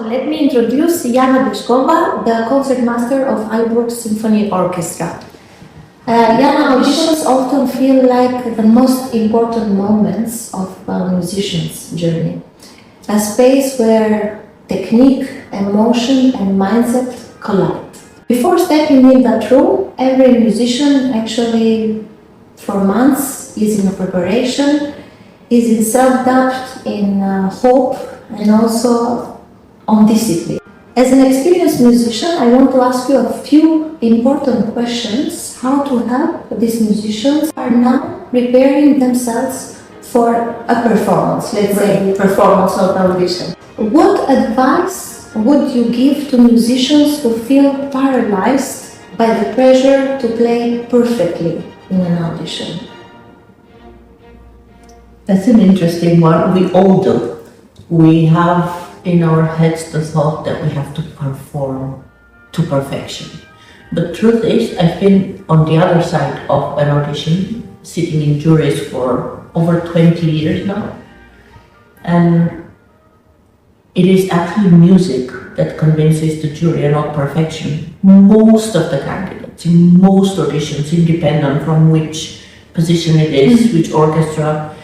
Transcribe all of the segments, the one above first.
let me introduce Yana Deshkova, the Concertmaster of Aalborg Symphony Orchestra. Yana, auditions often feel like the most important moments of a musician's journey. A space where technique, emotion and mindset collide. Before stepping in that room, every musician actually for months is in a preparation, is in self-doubt, in hope and also on discipline. As an experienced musician, I want to ask you a few important questions. How to help these musicians are now preparing themselves for a performance, let's say performance or audition. What advice would you give to musicians who feel paralyzed by the pressure to play perfectly in an audition? That's an interesting one. We all do. We have in our heads the thought that we have to perform to perfection. The truth is, I've been on the other side of an audition, sitting in juries for over 20 years now. And it is actually music that convinces the jury and not perfection. Most of the candidates, in most auditions, independent from which position it is, which orchestra,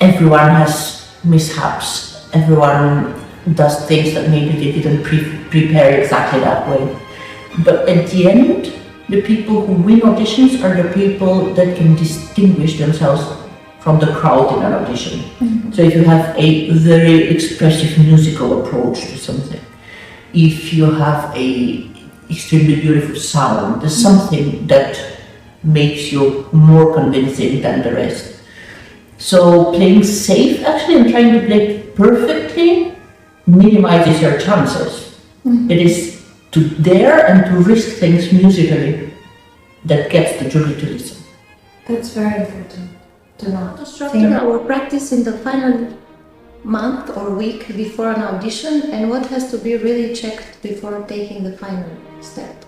everyone has mishaps. Everyone does things that maybe they didn't prepare exactly that way. But at the end, the people who win auditions are the people that can distinguish themselves from the crowd in an audition. So if you have a very expressive musical approach to something, if you have a extremely beautiful sound, there's something that makes you more convincing than the rest. So playing safe actually and trying to play perfectly minimizes your chances. It is to dare and to risk things musically that gets the jury to listen. That's very important to know. Think or practice in the final month or week before an audition, and what has to be really checked before taking the final step?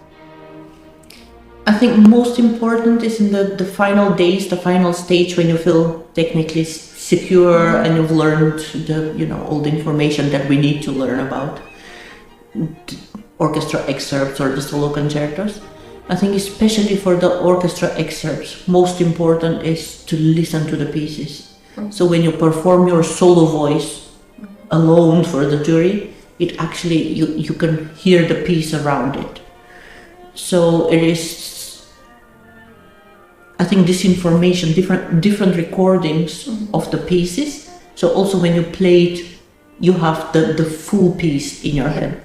I think most important is in the final days, the final stage, when you feel technically secure and you've learned all the information that we need to learn about the orchestra excerpts or the solo concertos. I think especially for the orchestra excerpts, most important is to listen to the pieces. So when you perform your solo voice alone for the jury, it actually, you can hear the piece around it. So it is, I think this information, different recordings of the pieces. So also when you play it, you have the full piece in your head.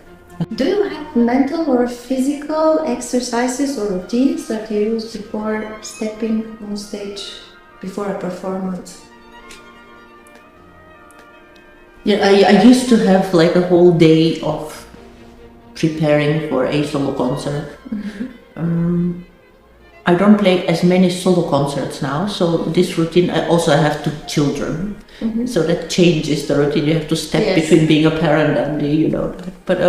Do you have mental or physical exercises or routines that you use before stepping on stage, before a performance? Yeah, I used to have like a whole day of preparing for a solo concert. I don't play as many solo concerts now, so this routine, I also have 2 children, so that changes the routine. You have to step between being a parent and but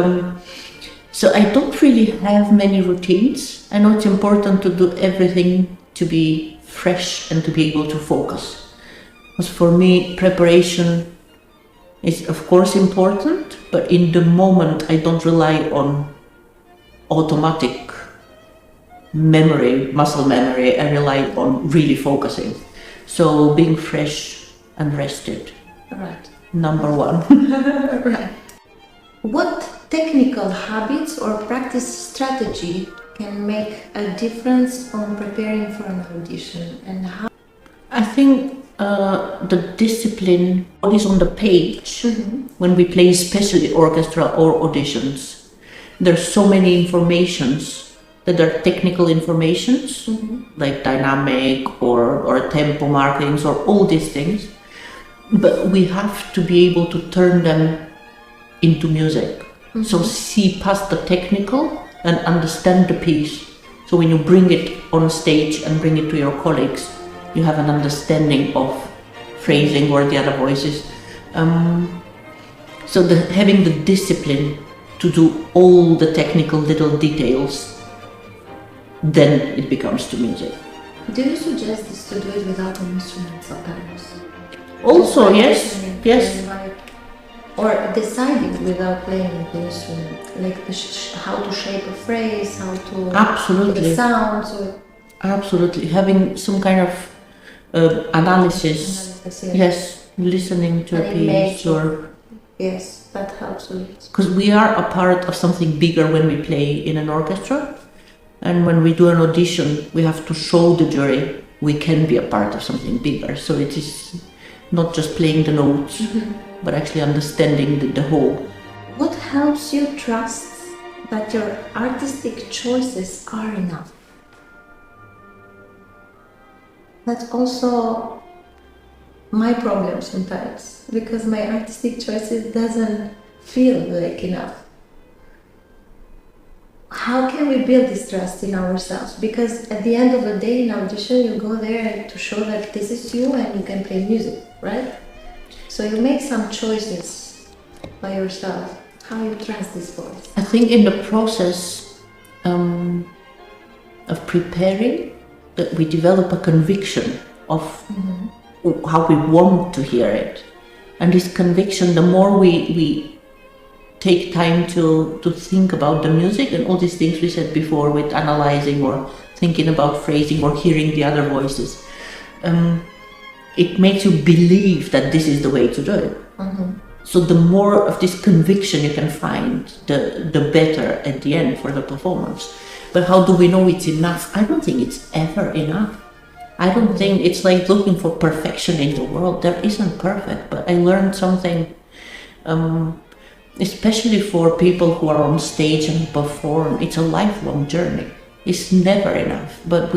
so I don't really have many routines. I know it's important to do everything to be fresh and to be able to focus. Because for me, preparation is of course important, but in the moment I don't rely on automatic memory, muscle memory. I rely on really focusing. So being fresh and rested. Right. Number 1. Right. What technical habits or practice strategy can make a difference on preparing for an audition, and how? I think the discipline, what is on the page, when we play especially orchestra or auditions, there's so many informations that are technical informations, like dynamic or tempo markings or all these things, but we have to be able to turn them into music. So see past the technical and understand the piece. So when you bring it on stage and bring it to your colleagues, you have an understanding of phrasing or the other voices. So having the discipline to do all the technical little details, then it becomes to music. Do you suggest this to do it without an instrument sometimes? Also, yes. or deciding without playing the instrument, like how to shape a phrase, how to Absolutely. the sounds. Or Absolutely, having some kind of analysis. Yes, listening to a piece, or yes, that helps a lot. because we are a part of something bigger when we play in an orchestra, and when we do an audition, we have to show the jury we can be a part of something bigger. So it is not just playing the notes, but actually understanding the whole. What helps you trust that your artistic choices are enough? That's also my problem sometimes, because my artistic choices doesn't feel like enough. How can we build this trust in ourselves? Because at the end of the day, in audition, you go there to show that this is you and you can play music, right? So you make some choices by yourself. How you trust this voice? I think in the process of preparing, that we develop a conviction of how we want to hear it. And this conviction, the more we take time to think about the music and all these things we said before with analyzing or thinking about phrasing or hearing the other voices, it makes you believe that this is the way to do it. So the more of this conviction you can find, the better at the end for the performance. But how do we know it's enough? I don't think it's ever enough. I don't think it's like looking for perfection in the world. There isn't perfect, but I learned something, especially for people who are on stage and perform. It's a lifelong journey. It's never enough. But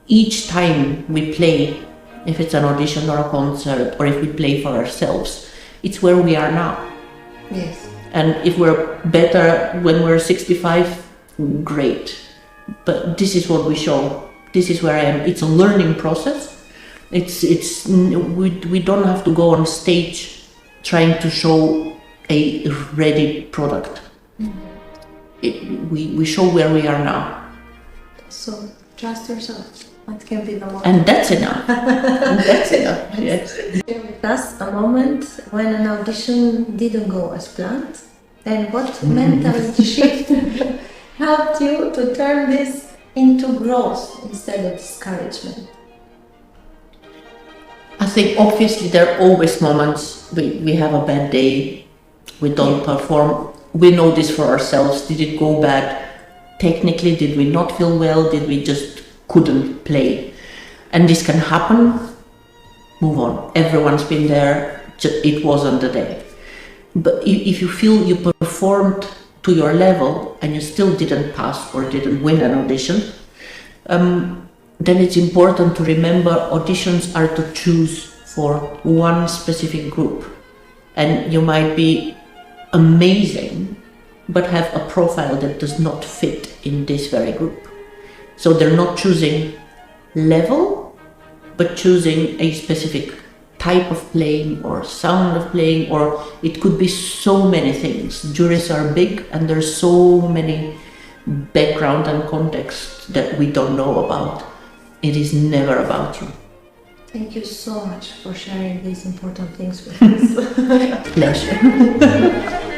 each time we play, if it's an audition or a concert, or if we play for ourselves, it's where we are now. Yes. And if we're better when we're 65, great. But this is what we show. This is where I am. It's a learning process. We don't have to go on stage trying to show a ready product. We show where we are now. So trust yourself. That can be the moment. And that's enough. And that's enough. Yes. Share with us a moment when an audition didn't go as planned, and what mental shift helped you to turn this into growth instead of discouragement? I think obviously there are always moments we have a bad day, we don't perform. We know this for ourselves. Did it go bad? Technically, did we not feel well? Did we just couldn't play? And this can happen. Move on. Everyone's been there. It wasn't the day. But if you feel you performed to your level and you still didn't pass or didn't win an audition, then it's important to remember auditions are to choose for one specific group. And you might be amazing, but have a profile that does not fit in this very group. So they're not choosing level, but choosing a specific type of playing or sound of playing, or it could be so many things. Juries are big and there's so many background and context that we don't know about. It is never about you. Thank you so much for sharing these important things with us. Pleasure.